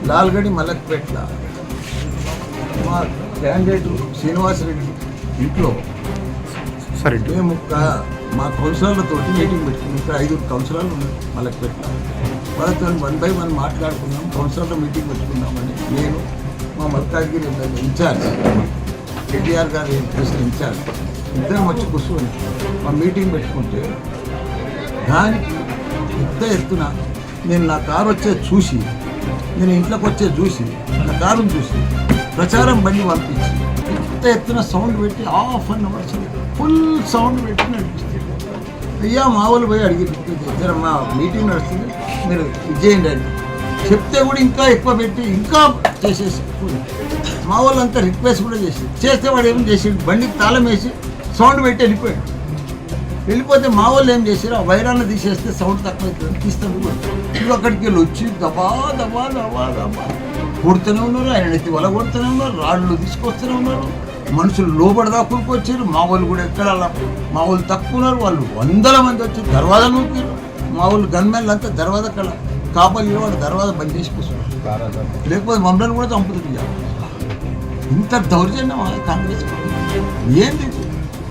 లాల్గడి మలక్పేట్ల మా క్యాండిడేట్ శ్రీనివాసరెడ్డి ఇంట్లో సరే మేము మా కౌన్సిలర్లతో మీటింగ్ పెట్టుకున్నాం. ఇక్కడ 5 కౌన్సిలర్లు ఉన్నారు మలక్పేట్ల. వాళ్ళతో 1 by 1 మాట్లాడుకున్నాం. కౌన్సిలర్లో మీటింగ్ పెట్టుకున్నామని నేను మా మల్కాజ్గిరి ఇన్ఛార్జ్ కేటీఆర్ గారి ఇన్ఛార్జ్ ఇద్దరం వచ్చి కూర్చొని మా మీటింగ్ పెట్టుకుంటే దానికి పెద్ద ఎత్తున నేను నా కారు వచ్చేది చూసి, నేను ఇంట్లోకి వచ్చేది చూసి, నా కారును చూసి ప్రచారం బండి పంపించి పెద్ద ఎత్తున సౌండ్ పెట్టి ½ an hour ఫుల్ సౌండ్ పెట్టి నడిపిస్తుంది. అయ్యా మా వాళ్ళు పోయి అడిగి దగ్గర మా మీటింగ్ నడుస్తుంది, మీరు ఇది చేయండి అని చెప్తే కూడా ఇంకా ఎక్కువ పెట్టి ఇంకా చేసేసి మా వాళ్ళంతా రిక్వెస్ట్ కూడా చేస్తే వాడు ఏం చేసి బండికి తాళం వేసి సౌండ్ పెట్టి వెళ్ళిపోయాడు. వెళ్ళిపోతే మా వాళ్ళు ఏం చేశారు, ఆ వైరాన్ని తీసేస్తే సౌండ్ తక్కువ అవుతుంది, తీస్తాను కూడా ఇప్పుడు అక్కడికి వెళ్ళి వచ్చి దబా దబా దబా దబా కొడుతూనే ఉన్నారు. ఆయన ఎత్తి వల కొడుతూనే ఉన్నారు, రాళ్ళు తీసుకొస్తూనే ఉన్నారు. మనుషులు లోపల దాక్కుడికి వచ్చారు. మా వాళ్ళు కూడా ఎక్కడ మా వాళ్ళు తక్కువ ఉన్నారు. వాళ్ళు 100 మంది వచ్చి దర్వాజా నూకారు. మా వాళ్ళు గన్మెన్లు అంతా దర్వాజా కల కాపలు వాడు దర్వాజా బంద్ చేసి కూర్చున్నారు. లేకపోతే మమ్మల్ని కూడా చంపుతుంది. ఇంత దౌర్జన్యం కాంగ్రెస్ ఏంది